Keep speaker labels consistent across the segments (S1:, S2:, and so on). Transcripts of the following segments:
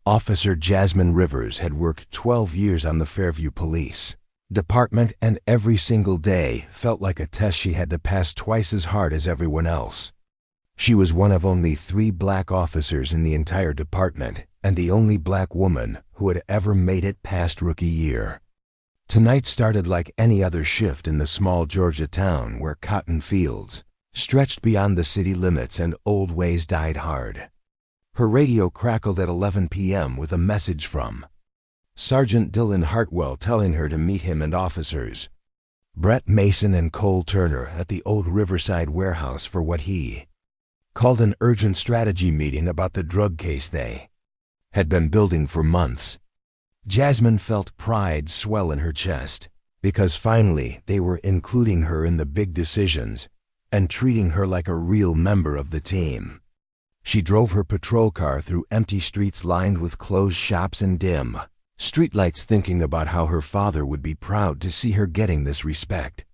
S1: Officer Jasmine Rivers had worked 12 years on the Fairview Police Department, and every single day felt like a test she had to pass twice as hard as everyone else. She was one of only 3 black officers in the entire department, and the only black woman who had ever made it past rookie year. Tonight started like any other shift in the small Georgia town where cotton fields stretched beyond the city limits and old ways died hard. Her radio crackled at 11 p.m. with a message from Sergeant Dylan Hartwell telling her to meet him and officers Brett Mason and Cole Turner at the old Riverside warehouse for what he called an urgent strategy meeting about the drug case they had been building for months. Jasmine felt pride swell in her chest, because finally they were including her in the big decisions and treating her like a real member of the team. She drove her patrol car through empty streets lined with closed shops and dim streetlights, thinking about how her father would be proud to see her getting this respect.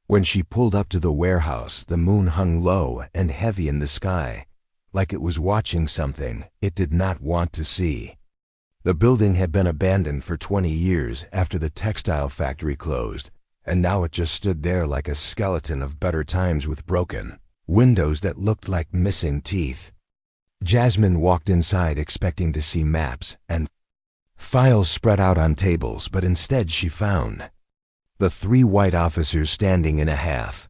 S1: When she pulled up to the warehouse, the moon hung low and heavy in the sky, like it was watching something it did not want to see. The building had been abandoned for 20 years after the textile factory closed, and now it just stood there like a skeleton of better times with broken windows that looked like missing teeth. Jasmine walked inside expecting to see maps and files spread out on tables, but instead she found the 3 white officers standing in a half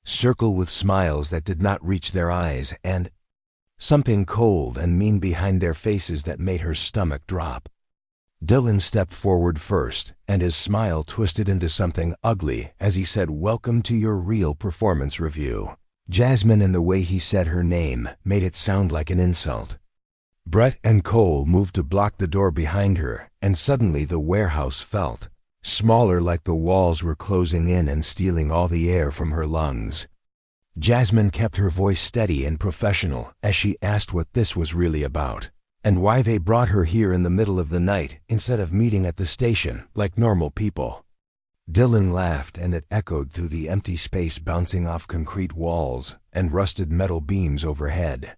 S1: circle with smiles that did not reach their eyes and something cold and mean behind their faces that made her stomach drop. Dylan stepped forward first, and his smile twisted into something ugly as he said, "Welcome to your real performance review." Jasmine, and the way he said her name made it sound like an insult. Brett and Cole moved to block the door behind her, and suddenly the warehouse felt smaller, like the walls were closing in and stealing all the air from her lungs. Jasmine kept her voice steady and professional as she asked what this was really about, and why they brought her here in the middle of the night instead of meeting at the station like normal people. Dylan laughed, and it echoed through the empty space, bouncing off concrete walls and rusted metal beams overhead.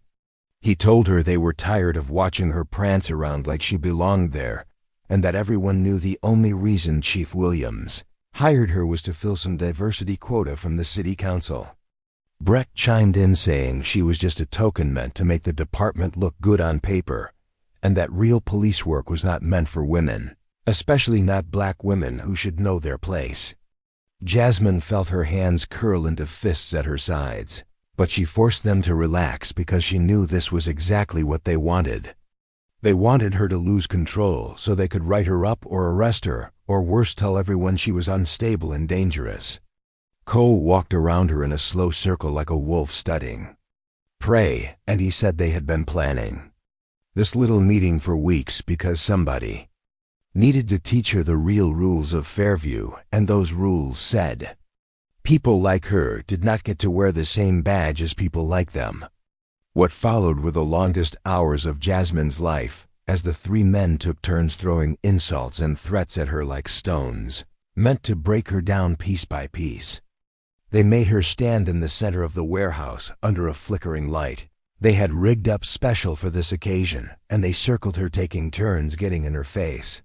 S1: He told her they were tired of watching her prance around like she belonged there, and that everyone knew the only reason Chief Williams hired her was to fill some diversity quota from the city council. Brett chimed in saying she was just a token meant to make the department look good on paper, and that real police work was not meant for women, especially not black women who should know their place. Jasmine felt her hands curl into fists at her sides, but she forced them to relax because she knew this was exactly what they wanted. They wanted her to lose control so they could write her up or arrest her, or worse, tell everyone she was unstable and dangerous. Cole walked around her in a slow circle like a wolf studying prey, and he said they had been planning this little meeting for weeks because somebody needed to teach her the real rules of Fairview, and those rules said people like her did not get to wear the same badge as people like them. What followed were the longest hours of Jasmine's life, as the 3 men took turns throwing insults and threats at her like stones, meant to break her down piece by piece. They made her stand in the center of the warehouse under a flickering light. They had rigged up special for this occasion, and they circled her, taking turns getting in her face.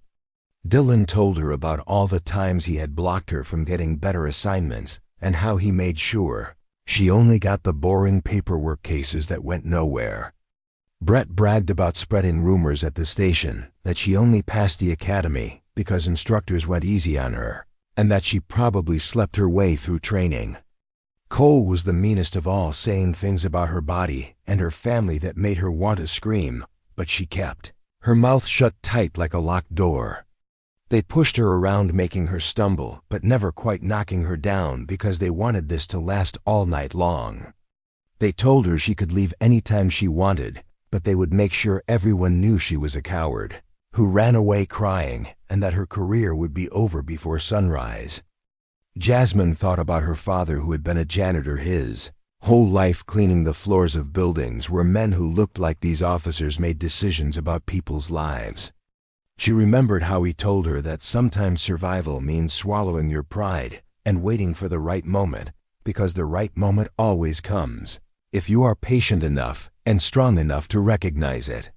S1: Dylan told her about all the times he had blocked her from getting better assignments, and how he made sure she only got the boring paperwork cases that went nowhere. Brett bragged about spreading rumors at the station that she only passed the academy because instructors went easy on her, and that she probably slept her way through training. Cole was the meanest of all, saying things about her body and her family that made her want to scream, but she kept her mouth shut tight like a locked door. They pushed her around, making her stumble, but never quite knocking her down because they wanted this to last all night long. They told her she could leave anytime she wanted, but they would make sure everyone knew she was a coward who ran away crying, and that her career would be over before sunrise. Jasmine thought about her father, who had been a janitor his whole life, cleaning the floors of buildings where men who looked like these officers made decisions about people's lives. She remembered how he told her that sometimes survival means swallowing your pride and waiting for the right moment, because the right moment always comes, if you are patient enough and strong enough to recognize it.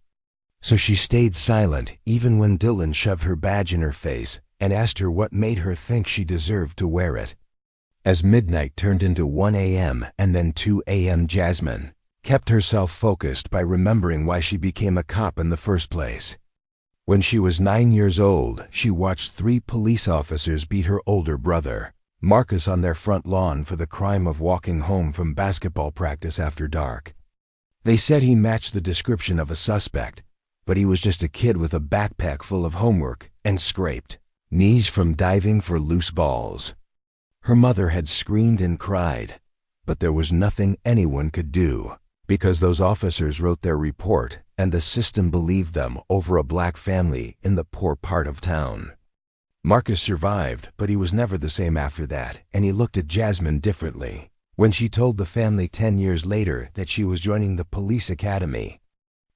S1: So she stayed silent even when Dylan shoved her badge in her face and asked her what made her think she deserved to wear it. As midnight turned into 1 a.m. and then 2 a.m., Jasmine kept herself focused by remembering why she became a cop in the first place. When she was 9 years old, she watched 3 police officers beat her older brother, Marcus, on their front lawn for the crime of walking home from basketball practice after dark. They said he matched the description of a suspect, but he was just a kid with a backpack full of homework and scraped knees from diving for loose balls. Her mother had screamed and cried, but there was nothing anyone could do, because those officers wrote their report and the system believed them over a black family in the poor part of town. Marcus survived, but he was never the same after that, and he looked at Jasmine differently when she told the family 10 years later that she was joining the police academy.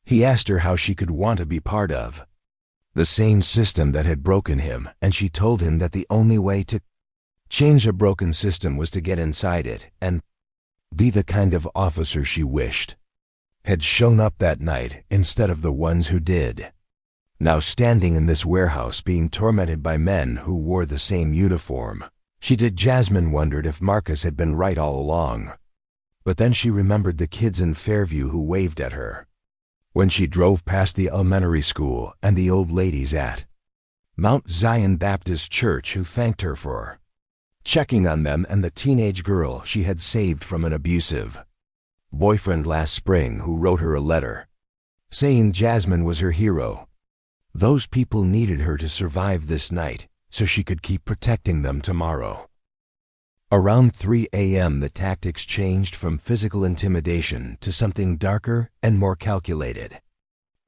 S1: He asked her how she could want to be part of the same system that had broken him, and she told him that the only way to change a broken system was to get inside it and be the kind of officer she wished had shown up that night instead of the ones who did. Now standing in this warehouse being tormented by men who wore the same uniform, Jasmine wondered if Marcus had been right all along. But then she remembered the kids in Fairview who waved at her when she drove past the elementary school and the old ladies at Mount Zion Baptist Church who thanked her for checking on them, and the teenage girl she had saved from an abusive boyfriend last spring who wrote her a letter saying Jasmine was her hero. Those people needed her to survive this night so she could keep protecting them tomorrow. Around 3 a.m. the tactics changed from physical intimidation to something darker and more calculated.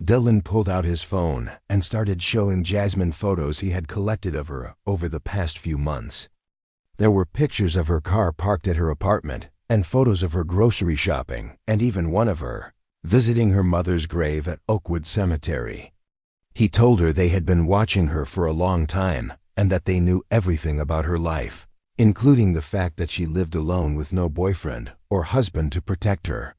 S1: Dylan pulled out his phone and started showing Jasmine photos he had collected of her over the past few months. There were pictures of her car parked at her apartment, and photos of her grocery shopping, and even one of her visiting her mother's grave at Oakwood Cemetery. He told her they had been watching her for a long time, and that they knew everything about her life, including the fact that she lived alone with no boyfriend or husband to protect her.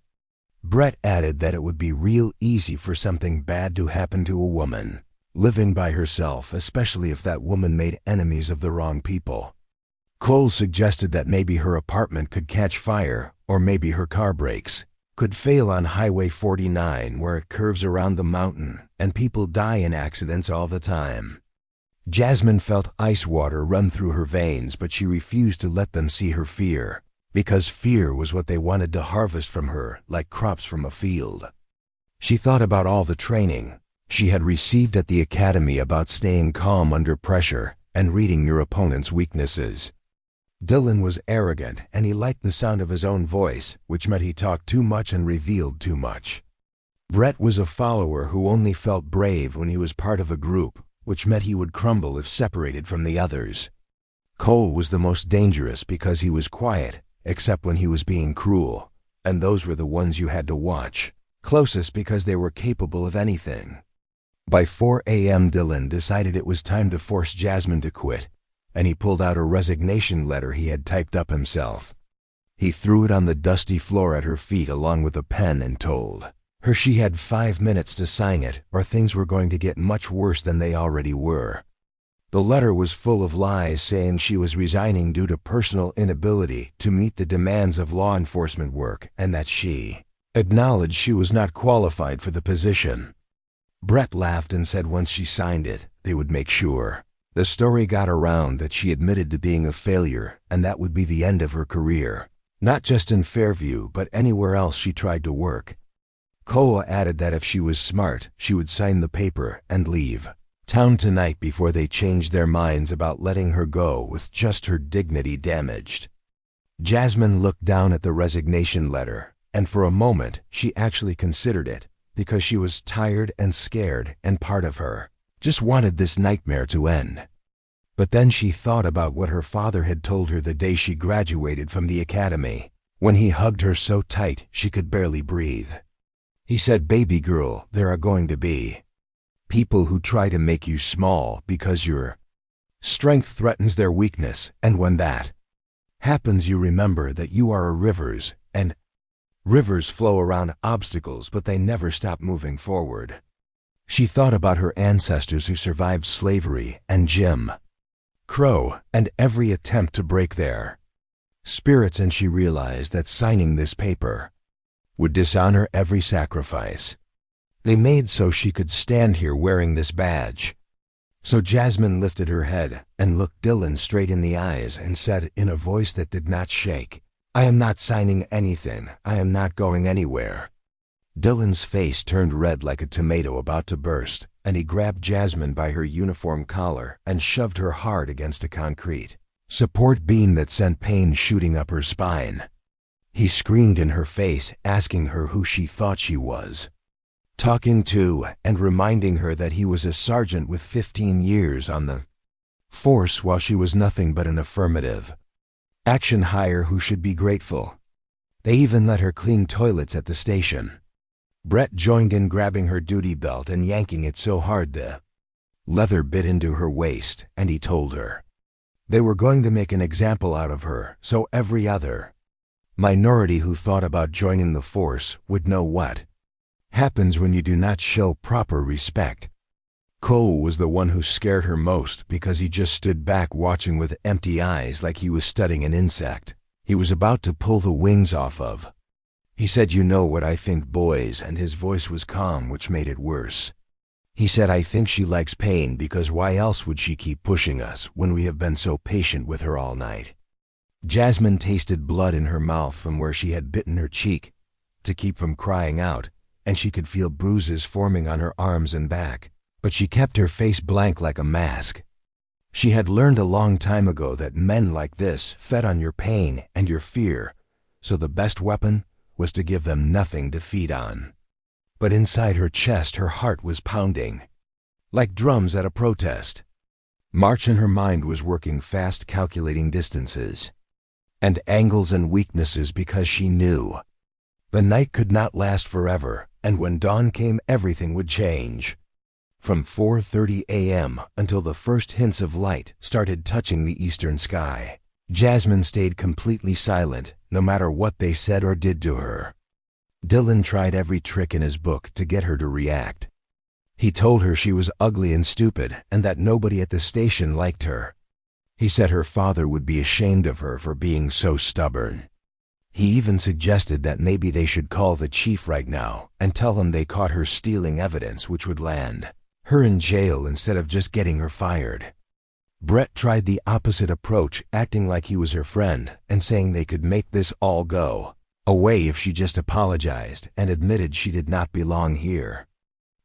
S1: Brett added that it would be real easy for something bad to happen to a woman living by herself, especially if that woman made enemies of the wrong people. Cole suggested that maybe her apartment could catch fire, or maybe her car brakes could fail on Highway 49 where it curves around the mountain and people die in accidents all the time. Jasmine felt ice water run through her veins, but she refused to let them see her fear, because fear was what they wanted to harvest from her like crops from a field. She thought about all the training she had received at the academy about staying calm under pressure and reading your opponent's weaknesses. Dylan was arrogant, and he liked the sound of his own voice, which meant he talked too much and revealed too much. Brett was a follower who only felt brave when he was part of a group, which meant he would crumble if separated from the others. Cole was the most dangerous because he was quiet, except when he was being cruel, and those were the ones you had to watch closest because they were capable of anything. By 4 a.m. Dylan decided it was time to force Jasmine to quit, and he pulled out a resignation letter he had typed up himself. He threw it on the dusty floor at her feet along with a pen and told her she had 5 minutes to sign it or things were going to get much worse than they already were. The letter was full of lies saying she was resigning due to personal inability to meet the demands of law enforcement work and that she acknowledged she was not qualified for the position. Brett laughed and said once she signed it, they would make sure. The story got around that she admitted to being a failure, and that would be the end of her career, not just in Fairview but anywhere else she tried to work. Cole added that if she was smart, she would sign the paper and leave town tonight before they changed their minds about letting her go with just her dignity damaged. Jasmine looked down at the resignation letter, and for a moment she actually considered it, because she was tired and scared, and part of her just wanted this nightmare to end. But then she thought about what her father had told her the day she graduated from the academy, when he hugged her so tight she could barely breathe. He said, "Baby girl, there are going to be people who try to make you small because your strength threatens their weakness, and when that happens you remember that you are a rivers, and rivers flow around obstacles but they never stop moving forward." She thought about her ancestors who survived slavery and Jim Crow and every attempt to break their spirits, and she realized that signing this paper would dishonor every sacrifice they made so she could stand here wearing this badge. So Jasmine lifted her head and looked Dylan straight in the eyes and said in a voice that did not shake, "I am not signing anything. I am not going anywhere." Dylan's face turned red like a tomato about to burst, and he grabbed Jasmine by her uniform collar and shoved her hard against a concrete support beam that sent pain shooting up her spine. He screamed in her face, asking her who she thought she was talking to, and reminding her that he was a sergeant with 15 years on the force while she was nothing but an affirmative action hire who should be grateful. They even let her clean toilets at the station. Brett joined in, grabbing her duty belt and yanking it so hard the leather bit into her waist, and he told her they were going to make an example out of her so every other minority who thought about joining the force would know what happens when you do not show proper respect. Cole was the one who scared her most because he just stood back watching with empty eyes like he was studying an insect he was about to pull the wings off of. He said, "You know what I think, boys," and his voice was calm, which made it worse. He said, "I think she likes pain because why else would she keep pushing us when we have been so patient with her all night?" Jasmine tasted blood in her mouth from where she had bitten her cheek to keep from crying out, and she could feel bruises forming on her arms and back, but she kept her face blank like a mask. She had learned a long time ago that men like this fed on your pain and your fear, so the best weapon was to give them nothing to feed on. But inside her chest, her heart was pounding like drums at a protest. March in her mind was working fast, calculating distances and angles and weaknesses because she knew the night could not last forever, and when dawn came everything would change. From 4:30 a.m. until the first hints of light started touching the eastern sky, Jasmine stayed completely silent, no matter what they said or did to her. Dylan tried every trick in his book to get her to react. He told her she was ugly and stupid and that nobody at the station liked her. He said her father would be ashamed of her for being so stubborn. He even suggested that maybe they should call the chief right now and tell him they caught her stealing evidence which would land her in jail instead of just getting her fired. Brett tried the opposite approach, acting like he was her friend and saying they could make this all go away if she just apologized and admitted she did not belong here.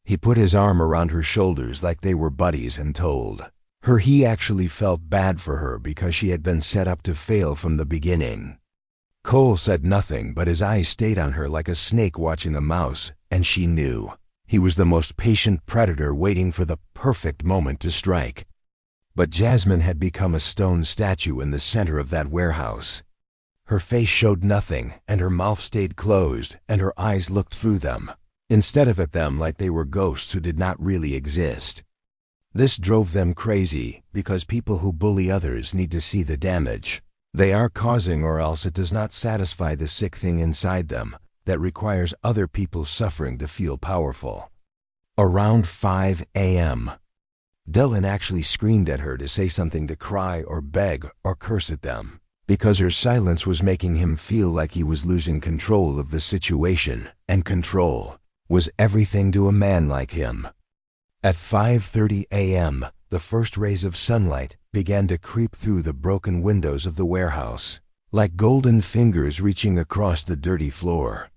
S1: He put his arm around her shoulders like they were buddies and told her he actually felt bad for her because she had been set up to fail from the beginning. Cole said nothing, but his eyes stayed on her like a snake watching a mouse, and she knew he was the most patient predator waiting for the perfect moment to strike. But Jasmine had become a stone statue in the center of that warehouse. Her face showed nothing, and her mouth stayed closed, and her eyes looked through them, instead of at them like they were ghosts who did not really exist. This drove them crazy, because people who bully others need to see the damage they are causing, or else it does not satisfy the sick thing inside them that requires other people's suffering to feel powerful. Around 5 a.m., Dylan actually screamed at her to say something, to cry or beg or curse at them, because her silence was making him feel like he was losing control of the situation, and control was everything to a man like him. At 5:30 a.m., the first rays of sunlight began to creep through the broken windows of the warehouse, like golden fingers reaching across the dirty floor.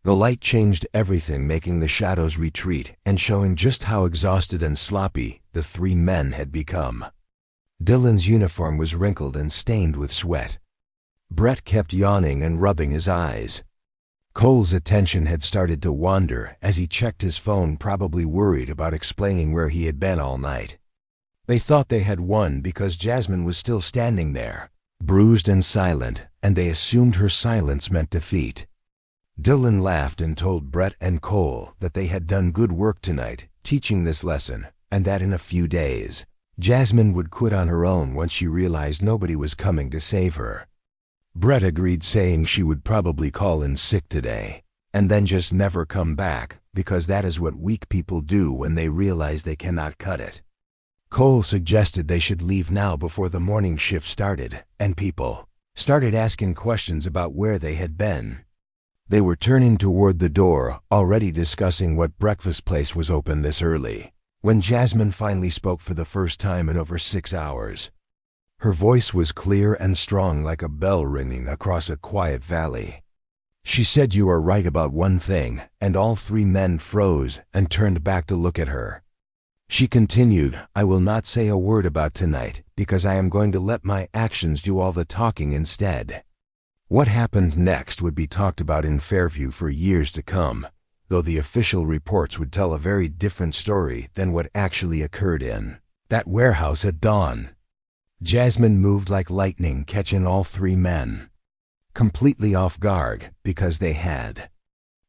S1: The light changed everything, making the shadows retreat and showing just how exhausted and sloppy the three men had become. Dylan's uniform was wrinkled and stained with sweat. Brett kept yawning and rubbing his eyes. Cole's attention had started to wander as he checked his phone, probably worried about explaining where he had been all night. They thought they had won because Jasmine was still standing there, bruised and silent, and they assumed her silence meant defeat. Dylan laughed and told Brett and Cole that they had done good work tonight, teaching this lesson, and that in a few days, Jasmine would quit on her own once she realized nobody was coming to save her. Brett agreed, saying she would probably call in sick today, and then just never come back, because that is what weak people do when they realize they cannot cut it. Cole suggested they should leave now before the morning shift started, and people started asking questions about where they had been. They were turning toward the door, already discussing what breakfast place was open this early, when Jasmine finally spoke for the first time in over 6 hours. Her voice was clear and strong like a bell ringing across a quiet valley. She said, "You are right about one thing," and all 3 men froze and turned back to look at her. She continued, "I will not say a word about tonight because I am going to let my actions do all the talking instead." What happened next would be talked about in Fairview for years to come, though the official reports would tell a very different story than what actually occurred in that warehouse at dawn. Jasmine moved like lightning, catching all 3 men completely off guard because they had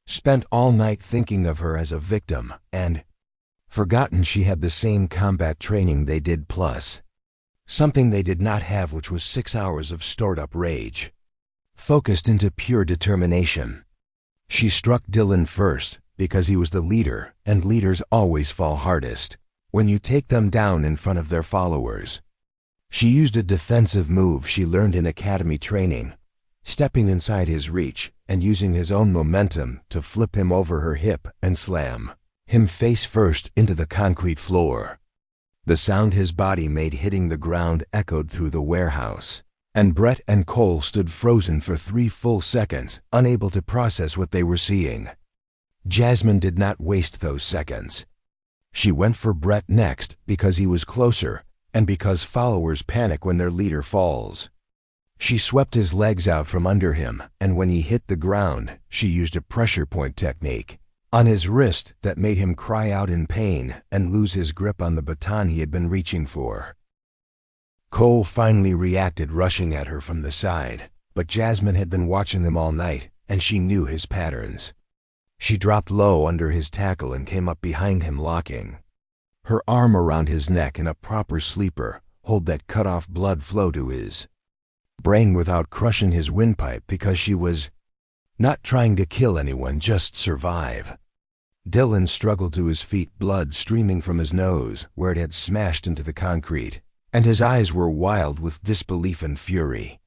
S1: spent all night thinking of her as a victim and forgotten she had the same combat training they did, plus something they did not have, which was 6 hours of stored-up rage, focused into pure determination. She struck Dylan first because he was the leader, and leaders always fall hardest when you take them down in front of their followers. She used a defensive move she learned in academy training, stepping inside his reach and using his own momentum to flip him over her hip and slam him face first into the concrete floor. The sound his body made hitting the ground echoed through the warehouse, and Brett and Cole stood frozen for 3 full seconds, unable to process what they were seeing. Jasmine did not waste those seconds. She went for Brett next because he was closer and because followers panic when their leader falls. She swept his legs out from under him, and when he hit the ground, she used a pressure point technique on his wrist that made him cry out in pain and lose his grip on the baton he had been reaching for. Cole finally reacted, rushing at her from the side, but Jasmine had been watching them all night, and she knew his patterns. She dropped low under his tackle and came up behind him, locking her arm around his neck in a proper sleeper hold that cut off blood flow to his brain without crushing his windpipe, because she was not trying to kill anyone, just survive. Dylan struggled to his feet, blood streaming from his nose where it had smashed into the concrete, and his eyes were wild with disbelief and fury.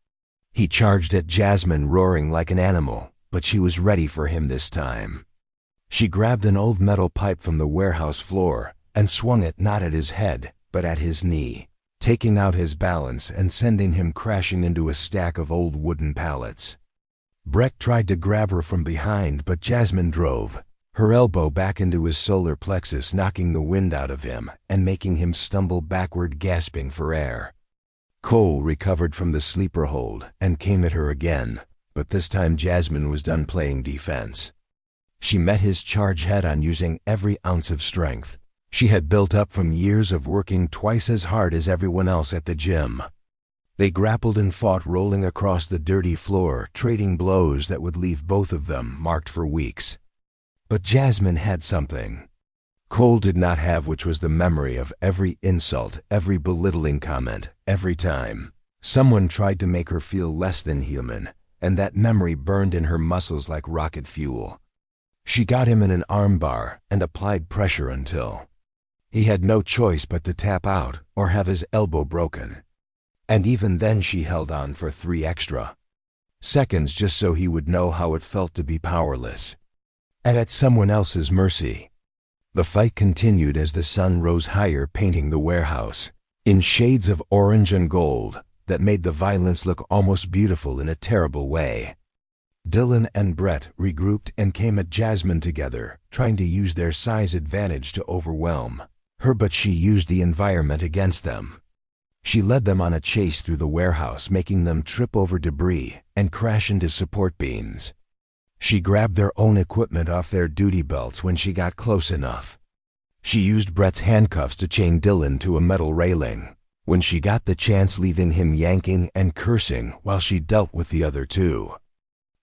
S1: He charged at Jasmine, roaring like an animal, but she was ready for him this time. She grabbed an old metal pipe from the warehouse floor and swung it not at his head, but at his knee, taking out his balance and sending him crashing into a stack of old wooden pallets. Brett tried to grab her from behind, but Jasmine drove her elbow back into his solar plexus, knocking the wind out of him and making him stumble backward, gasping for air. Cole recovered from the sleeper hold and came at her again, but this time Jasmine was done playing defense. She met his charge head-on, using every ounce of strength she had built up from years of working twice as hard as everyone else at the gym. They grappled and fought, rolling across the dirty floor, trading blows that would leave both of them marked for weeks. But Jasmine had something Cole did not have, which was the memory of every insult, every belittling comment, every time someone tried to make her feel less than human, and that memory burned in her muscles like rocket fuel. She got him in an armbar and applied pressure until he had no choice but to tap out or have his elbow broken. And even then she held on for 3 extra seconds, just so he would know how it felt to be powerless and at someone else's mercy. The fight continued as the sun rose higher, painting the warehouse in shades of orange and gold that made the violence look almost beautiful in a terrible way. Dylan and Brett regrouped and came at Jasmine together, trying to use their size advantage to overwhelm her, but she used the environment against them. She led them on a chase through the warehouse, making them trip over debris and crash into support beams. She grabbed their own equipment off their duty belts when she got close enough. She used Brett's handcuffs to chain Dylan to a metal railing when she got the chance, leaving him yanking and cursing while she dealt with the other 2.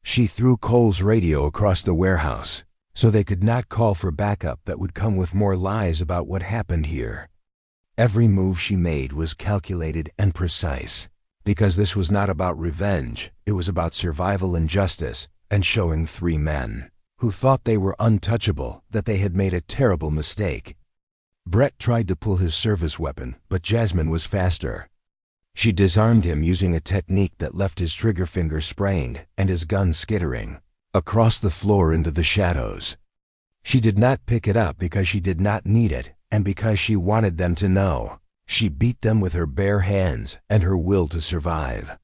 S1: She threw Cole's radio across the warehouse so they could not call for backup that would come with more lies about what happened here. Every move she made was calculated and precise, because this was not about revenge, it was about survival and justice, and showing 3 men who thought they were untouchable, that they had made a terrible mistake. Brett tried to pull his service weapon, but Jasmine was faster. She disarmed him using a technique that left his trigger finger sprained and his gun skittering across the floor into the shadows. She did not pick it up because she did not need it and because she wanted them to know. She beat them with her bare hands and her will to survive.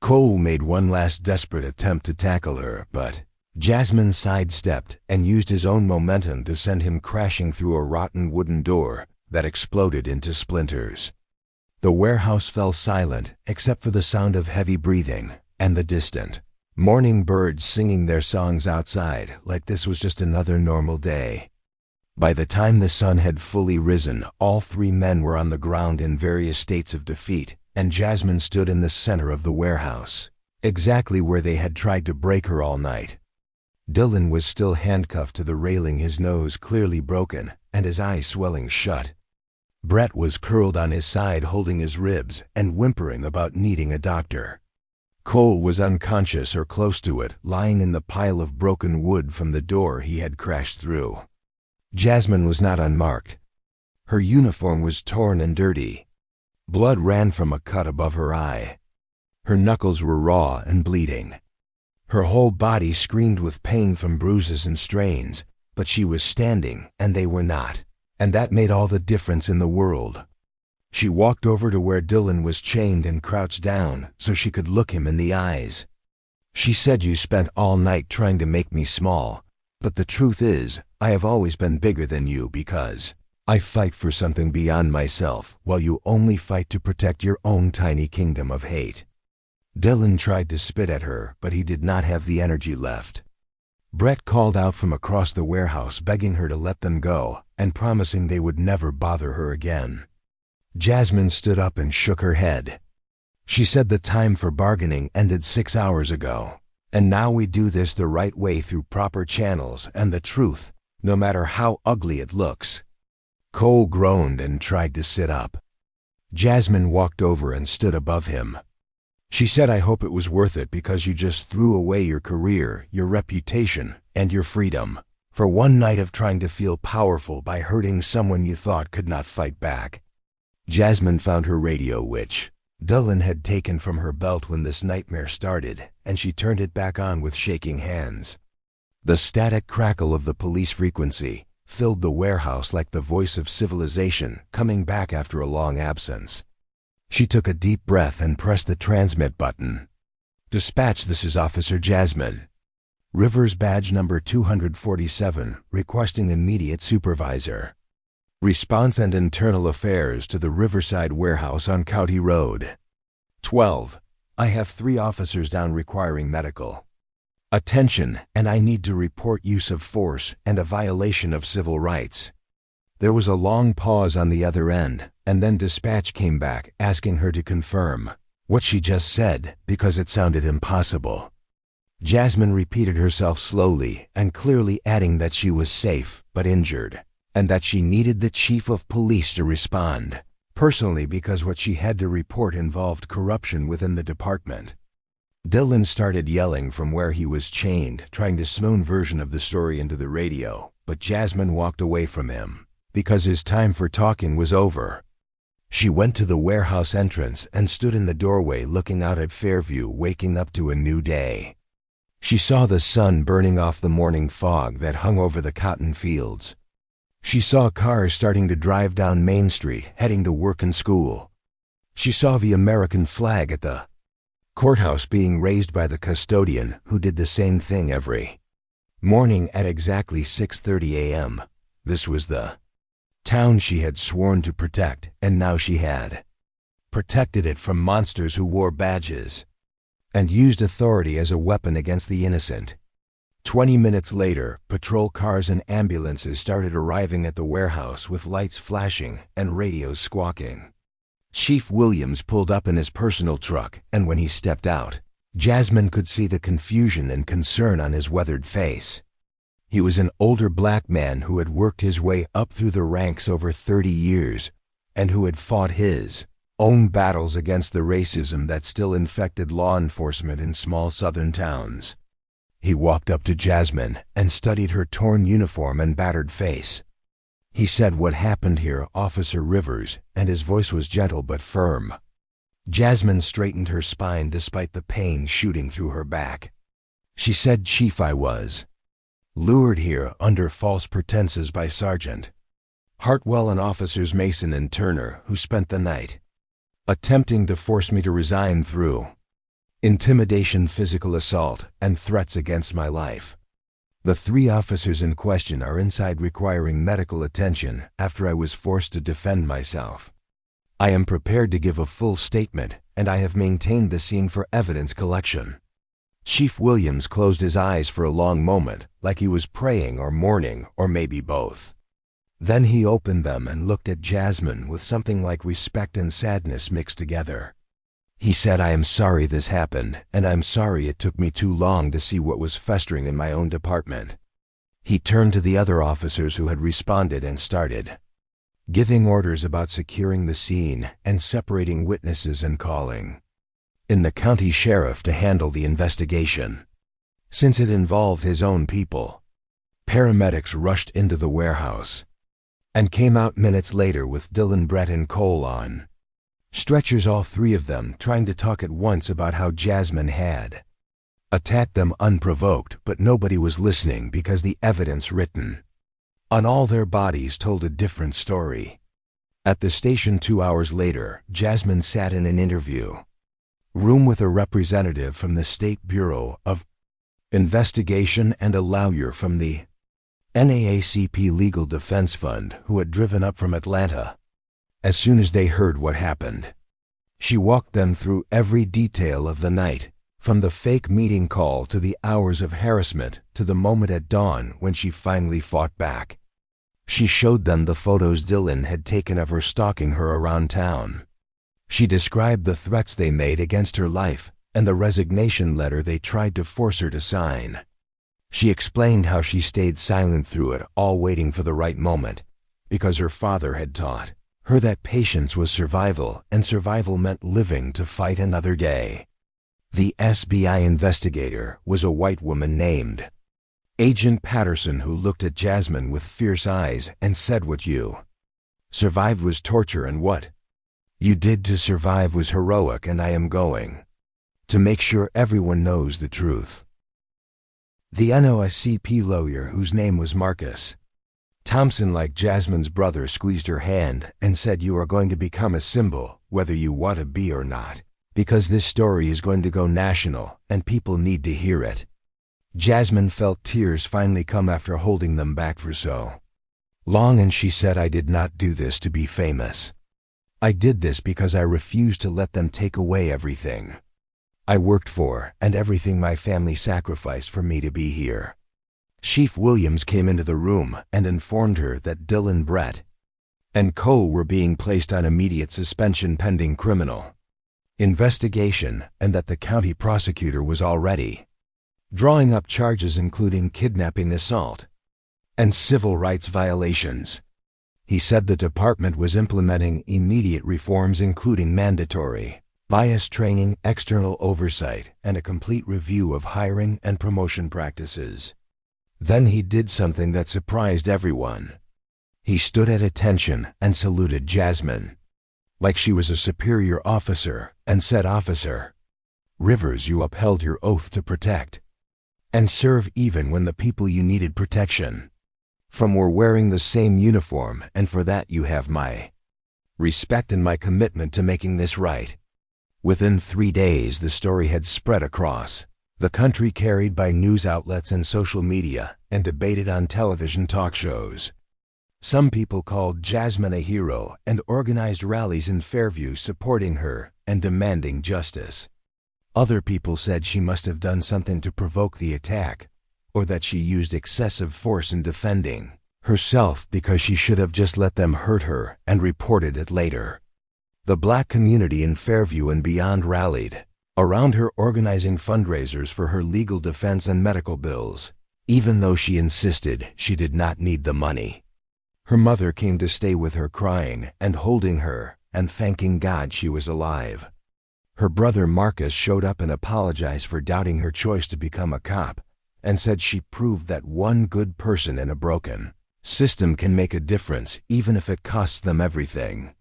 S1: Cole made one last desperate attempt to tackle her, but Jasmine sidestepped and used his own momentum to send him crashing through a rotten wooden door that exploded into splinters. The warehouse fell silent except for the sound of heavy breathing and the distant morning birds singing their songs outside like this was just another normal day. By the time the sun had fully risen, all three men were on the ground in various states of defeat, and Jasmine stood in the center of the warehouse, exactly where they had tried to break her all night. Dylan was still handcuffed to the railing, his nose clearly broken and his eyes swelling shut. Brett was curled on his side holding his ribs and whimpering about needing a doctor. Cole was unconscious or close to it, lying in the pile of broken wood from the door he had crashed through. Jasmine was not unmarked. Her uniform was torn and dirty. Blood ran from a cut above her eye. Her knuckles were raw and bleeding. Her whole body screamed with pain from bruises and strains, but she was standing and they were not. And that made all the difference in the world. She walked over to where Dylan was chained and crouched down so she could look him in the eyes. She said, "You spent all night trying to make me small, but the truth is, I have always been bigger than you because I fight for something beyond myself while you only fight to protect your own tiny kingdom of hate." Dylan tried to spit at her, but he did not have the energy left. Brett called out from across the warehouse begging her to let them go and promising they would never bother her again. Jasmine stood up and shook her head. She said the time for bargaining ended 6 hours ago, and now we do this the right way through proper channels and the truth, no matter how ugly it looks. Cole groaned and tried to sit up. Jasmine walked over and stood above him. She said, "I hope it was worth it because you just threw away your career, your reputation, and your freedom for one night of trying to feel powerful by hurting someone you thought could not fight back." Jasmine found her radio, which Dylan had taken from her belt when this nightmare started, and she turned it back on with shaking hands. The static crackle of the police frequency filled the warehouse like the voice of civilization coming back after a long absence. She took a deep breath and pressed the transmit button. "Dispatch, this is Officer Jasmine. Rivers badge number 247, requesting immediate supervisor. Response and internal affairs to the Riverside warehouse on County Road. 12. I have 3 officers down requiring medical attention, and I need to report use of force and a violation of civil rights." There was a long pause on the other end, and then dispatch came back asking her to confirm what she just said because it sounded impossible. Jasmine repeated herself slowly and clearly, adding that she was safe but injured, and that she needed the chief of police to respond personally because what she had to report involved corruption within the department. Dylan started yelling from where he was chained, trying to swoon version of the story into the radio, but Jasmine walked away from him because his time for talking was over. She went to the warehouse entrance and stood in the doorway looking out at Fairview, waking up to a new day. She saw the sun burning off the morning fog that hung over the cotton fields. She saw cars starting to drive down Main Street, heading to work and school. She saw the American flag at the courthouse being raised by the custodian, who did the same thing every morning at exactly 6:30 a.m. This was the town she had sworn to protect, and now she had protected it from monsters who wore badges and used authority as a weapon against the innocent. 20 minutes later, patrol cars and ambulances started arriving at the warehouse with lights flashing and radios squawking. Chief Williams pulled up in his personal truck, and when he stepped out, Jasmine could see the confusion and concern on his weathered face. He was an older black man who had worked his way up through the ranks over 30 years and who had fought his own battles against the racism that still infected law enforcement in small southern towns. He walked up to Jasmine and studied her torn uniform and battered face. He said, "What happened here, Officer Rivers?" and his voice was gentle but firm. Jasmine straightened her spine despite the pain shooting through her back. She said, "Chief, I was lured here under false pretenses by Sergeant Hartwell and Officers Mason and Turner, who spent the night attempting to force me to resign through intimidation, physical assault, and threats against my life. The 3 officers in question are inside requiring medical attention after I was forced to defend myself. I am prepared to give a full statement, and I have maintained the scene for evidence collection." Chief Williams closed his eyes for a long moment, like he was praying or mourning, or maybe both. Then he opened them and looked at Jasmine with something like respect and sadness mixed together. He said, "I am sorry this happened, and I'm sorry it took me too long to see what was festering in my own department." He turned to the other officers who had responded and started giving orders about securing the scene and separating witnesses and calling in the county sheriff to handle the investigation. Since it involved his own people, paramedics rushed into the warehouse and came out minutes later with Dylan, Brett, and Cole on stretchers, all 3 of them trying to talk at once about how Jasmine had attacked them unprovoked, but nobody was listening because the evidence written on all their bodies told a different story. At the station 2 hours later, Jasmine sat in an interview room with a representative from the State Bureau of Investigation and a lawyer from the NAACP Legal Defense Fund who had driven up from Atlanta as soon as they heard what happened. She walked them through every detail of the night, from the fake meeting call to the hours of harassment to the moment at dawn when she finally fought back. She showed them the photos Dylan had taken of her stalking her around town. She described the threats they made against her life and the resignation letter they tried to force her to sign. She explained how she stayed silent through it all, waiting for the right moment, because her father had taught her that patience was survival, and survival meant living to fight another day. The SBI investigator was a white woman named Agent Patterson, who looked at Jasmine with fierce eyes and said, "What you survived was torture, and what you did to survive was heroic, and I am going to make sure everyone knows the truth." The NAACP lawyer, whose name was Marcus Thompson, like Jasmine's brother, squeezed her hand and said, "You are going to become a symbol, whether you want to be or not, because this story is going to go national and people need to hear it." Jasmine felt tears finally come after holding them back for so long, and she said, "I did not do this to be famous. I did this because I refused to let them take away everything I worked for and everything my family sacrificed for me to be here." Chief Williams came into the room and informed her that Dylan, Brett, and Cole were being placed on immediate suspension pending criminal investigation, and that the county prosecutor was already drawing up charges including kidnapping, assault, and civil rights violations. He said the department was implementing immediate reforms including mandatory bias training, external oversight, and a complete review of hiring and promotion practices. Then he did something that surprised everyone. He stood at attention and saluted Jasmine like she was a superior officer and said, "Officer Rivers, you upheld your oath to protect and serve even when the people you needed protection from were wearing the same uniform, and for that you have my respect and my commitment to making this right." Within 3 days, the story had spread across the country, carried by news outlets and social media, and debated on television talk shows. Some people called Jasmine a hero and organized rallies in Fairview supporting her and demanding justice. Other people said she must have done something to provoke the attack, or that she used excessive force in defending herself because she should have just let them hurt her and reported it later. The Black community in Fairview and beyond rallied around her, organizing fundraisers for her legal defense and medical bills, even though she insisted she did not need the money. Her mother came to stay with her, crying and holding her and thanking God she was alive. Her brother Marcus showed up and apologized for doubting her choice to become a cop, and said she proved that one good person in a broken system can make a difference even if it costs them everything.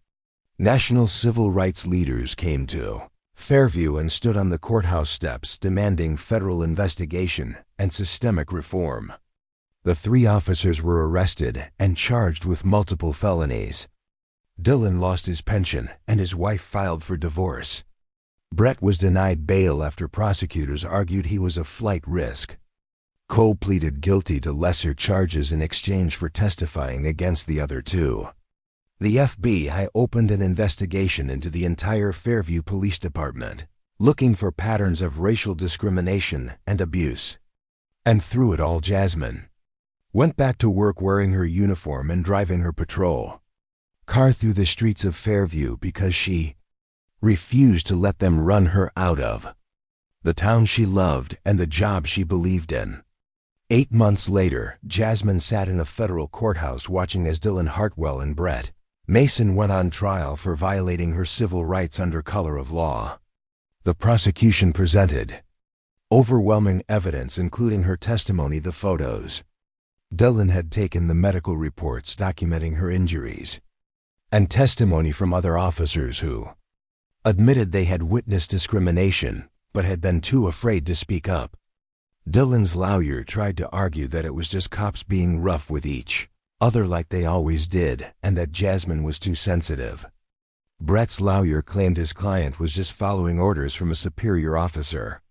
S1: National civil rights leaders came to Fairview and stood on the courthouse steps demanding federal investigation and systemic reform. The 3 officers were arrested and charged with multiple felonies. Dylan lost his pension and his wife filed for divorce. Brett was denied bail after prosecutors argued he was a flight risk. Cole pleaded guilty to lesser charges in exchange for testifying against the other 2. The FBI opened an investigation into the entire Fairview Police Department, looking for patterns of racial discrimination and abuse. And through it all, Jasmine went back to work wearing her uniform and driving her patrol car through the streets of Fairview because she refused to let them run her out of the town she loved and the job she believed in. 8 months later, Jasmine sat in a federal courthouse watching as Dylan Hartwell and Brett Mason went on trial for violating her civil rights under color of law. The prosecution presented overwhelming evidence, including her testimony, the photos Dylan had taken, the medical reports documenting her injuries, and testimony from other officers who admitted they had witnessed discrimination but had been too afraid to speak up. Dylan's lawyer tried to argue that it was just cops being rough with each other like they always did, and that Jasmine was too sensitive. Brett's lawyer claimed his client was just following orders from a superior officer.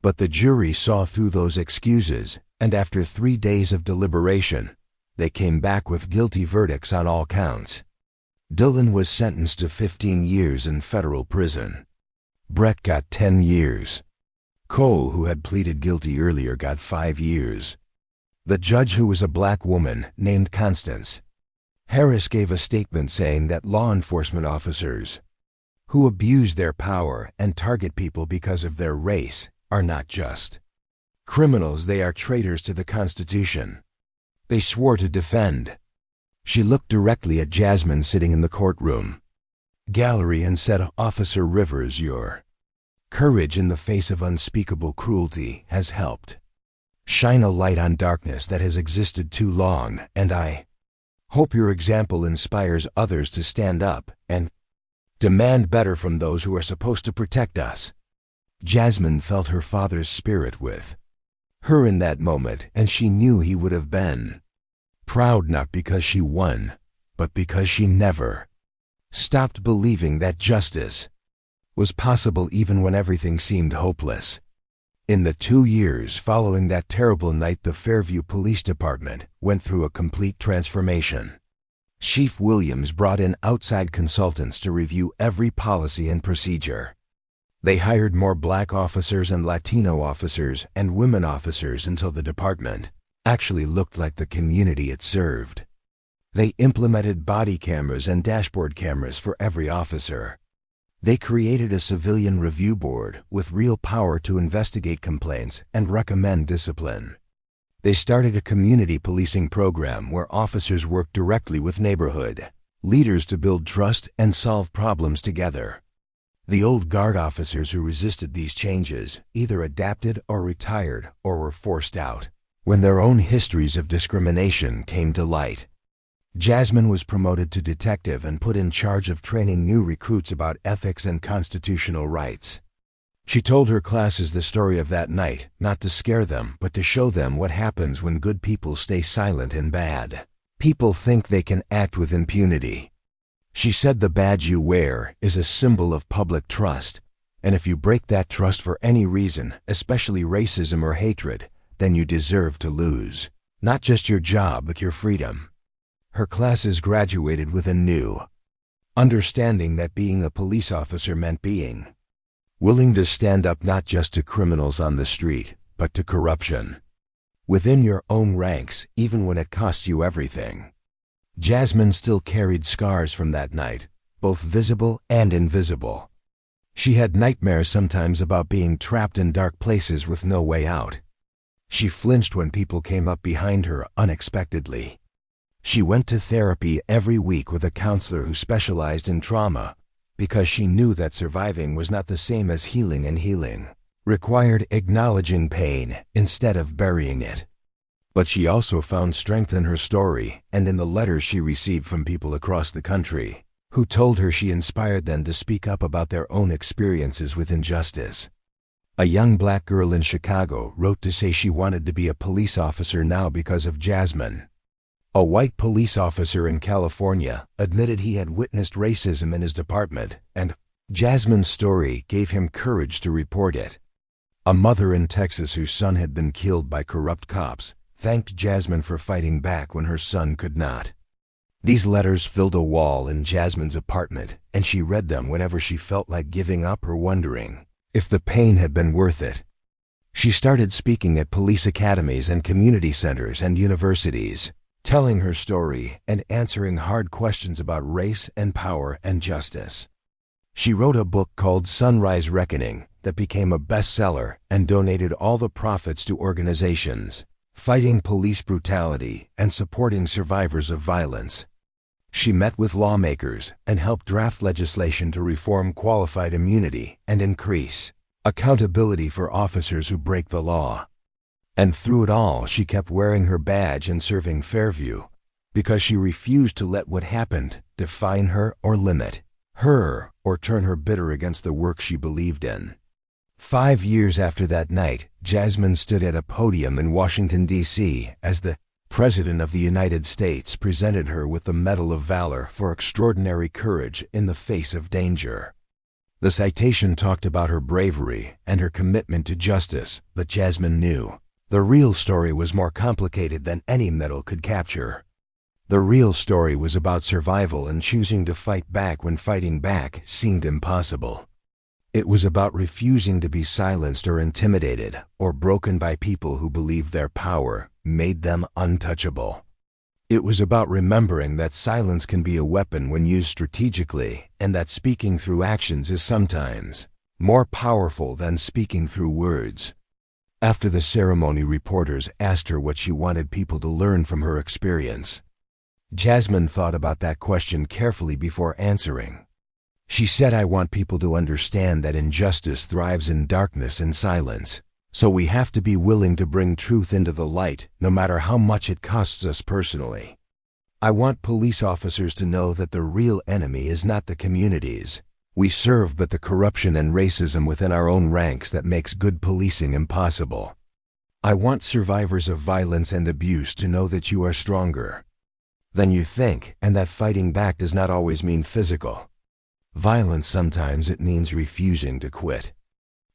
S1: But the jury saw through those excuses, and after 3 days of deliberation, they came back with guilty verdicts on all counts. Dylan was sentenced to 15 years in federal prison. Brett got 10 years. Cole, who had pleaded guilty earlier, got 5 years. The judge, who was a black woman named Constance Harris, gave a statement saying that law enforcement officers who abuse their power and target people because of their race are not just criminals, they are traitors to the Constitution. They swore to defend. She looked directly at Jasmine sitting in the courtroom gallery and said, "Officer Rivers, your courage in the face of unspeakable cruelty has helped shine a light on darkness that has existed too long, and I hope your example inspires others to stand up and demand better from those who are supposed to protect us." Jasmine felt her father's spirit with her in that moment, and she knew he would have been proud, not because she won, but because she never stopped believing that justice was possible even when everything seemed hopeless. In the 2 years following that terrible night, the Fairview Police Department went through a complete transformation. Chief Williams brought in outside consultants to review every policy and procedure. They hired more black officers and Latino officers and women officers until the department actually looked like the community it served. They implemented body cameras and dashboard cameras for every officer. They created a civilian review board with real power to investigate complaints and recommend discipline. They started a community policing program where officers worked directly with neighborhood leaders to build trust and solve problems together. The old guard officers who resisted these changes either adapted or retired or were forced out when their own histories of discrimination came to light. Jasmine was promoted to detective and put in charge of training new recruits about ethics and constitutional rights. She told her classes the story of that night, not to scare them, but to show them what happens when good people stay silent and bad people think they can act with impunity. She said the badge you wear is a symbol of public trust, and if you break that trust for any reason, especially racism or hatred, then you deserve to lose not just your job but your freedom. Her classes graduated with a new understanding that being a police officer meant being willing to stand up not just to criminals on the street, but to corruption within your own ranks, even when it costs you everything. Jasmine still carried scars from that night, both visible and invisible. She had nightmares sometimes about being trapped in dark places with no way out. She flinched when people came up behind her unexpectedly. She went to therapy every week with a counselor who specialized in trauma, because she knew that surviving was not the same as healing, and healing required acknowledging pain instead of burying it. But she also found strength in her story and in the letters she received from people across the country, who told her she inspired them to speak up about their own experiences with injustice. A young black girl in Chicago wrote to say she wanted to be a police officer now because of Jasmine. A white police officer in California admitted he had witnessed racism in his department, and Jasmine's story gave him courage to report it. A mother in Texas whose son had been killed by corrupt cops thanked Jasmine for fighting back when her son could not. These letters filled a wall in Jasmine's apartment, and she read them whenever she felt like giving up or wondering if the pain had been worth it. She started speaking at police academies and community centers and universities, telling her story and answering hard questions about race and power and justice. She wrote a book called Sunrise Reckoning that became a bestseller and donated all the profits to organizations fighting police brutality and supporting survivors of violence. She met with lawmakers and helped draft legislation to reform qualified immunity and increase accountability for officers who break the law. And through it all, she kept wearing her badge and serving Fairview because she refused to let what happened define her or limit her or turn her bitter against the work she believed in. 5 years after that night, Jasmine stood at a podium in Washington, D.C. as the President of the United States presented her with the Medal of Valor for extraordinary courage in the face of danger. The citation talked about her bravery and her commitment to justice, but Jasmine knew the real story was more complicated than any medal could capture. The real story was about survival and choosing to fight back when fighting back seemed impossible. It was about refusing to be silenced or intimidated or broken by people who believed their power made them untouchable. It was about remembering that silence can be a weapon when used strategically, and that speaking through actions is sometimes more powerful than speaking through words. After the ceremony, reporters asked her what she wanted people to learn from her experience. Jasmine thought about that question carefully before answering. She said, "I want people to understand that injustice thrives in darkness and silence. So we have to be willing to bring truth into the light, no matter how much it costs us personally. I want police officers to know that the real enemy is not the communities we serve, but the corruption and racism within our own ranks that makes good policing impossible. I want survivors of violence and abuse to know that you are stronger than you think, and that fighting back does not always mean physical violence. Sometimes it means refusing to quit.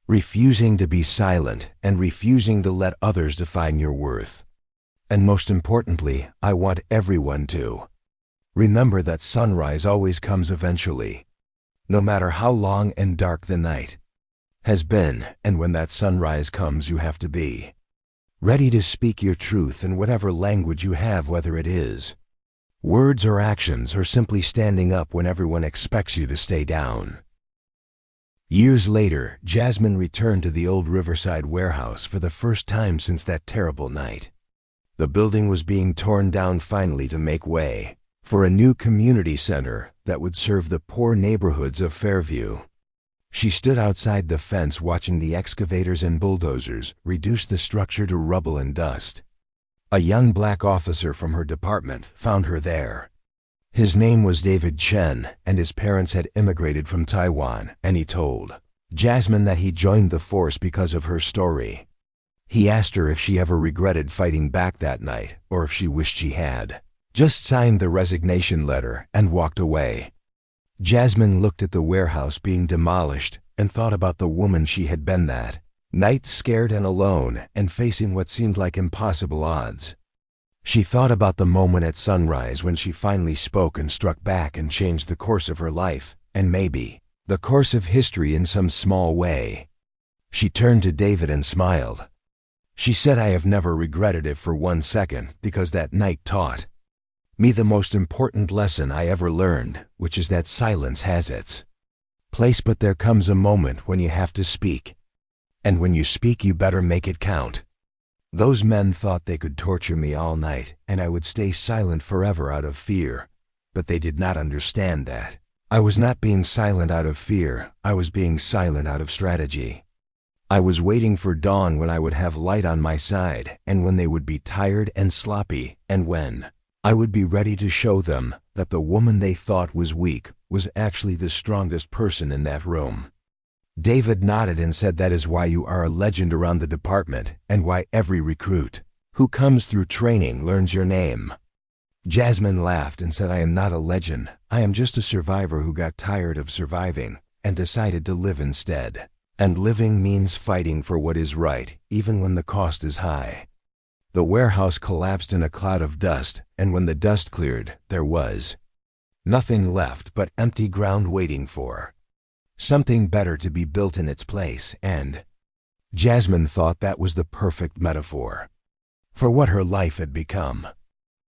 S1: Refusing to be silent and refusing to let others define your worth. And most importantly, I want everyone to remember that sunrise always comes eventually, no matter how long and dark the night has been. And when that sunrise comes, you have to be ready to speak your truth in whatever language you have, whether it is words or actions, or simply standing up when everyone expects you to stay down." Years later, Jasmine returned to the old Riverside warehouse for the first time since that terrible night. The building was being torn down finally to make way for a new community center that would serve the poor neighborhoods of Fairview. She stood outside the fence watching the excavators and bulldozers reduce the structure to rubble and dust. A young black officer from her department found her there. His name was David Chen, and his parents had immigrated from Taiwan, and he told Jasmine that he joined the force because of her story. He asked her if she ever regretted fighting back that night, or if she wished she had just signed the resignation letter and walked away. Jasmine looked at the warehouse being demolished and thought about the woman she had been that night, scared and alone and facing what seemed like impossible odds. She thought about the moment at sunrise when she finally spoke and struck back and changed the course of her life, and maybe the course of history in some small way. She turned to David and smiled. She said, "I have never regretted it for 1 second, because that night taught me the most important lesson I ever learned, which is that silence has its place, but there comes a moment when you have to speak. And when you speak, you better make it count." Those men thought they could torture me all night, and I would stay silent forever out of fear. But they did not understand that I was not being silent out of fear, I was being silent out of strategy. I was waiting for dawn when I would have light on my side, and when they would be tired and sloppy, and when I would be ready to show them that the woman they thought was weak was actually the strongest person in that room. David nodded and said, "That is why you are a legend around the department, and why every recruit who comes through training learns your name." Jasmine laughed and said, "I am not a legend. I am just a survivor who got tired of surviving and decided to live instead. And living means fighting for what is right, even when the cost is high." The warehouse collapsed in a cloud of dust, and when the dust cleared, there was nothing left but empty ground waiting for something better to be built in its place, and Jasmine thought that was the perfect metaphor for what her life had become.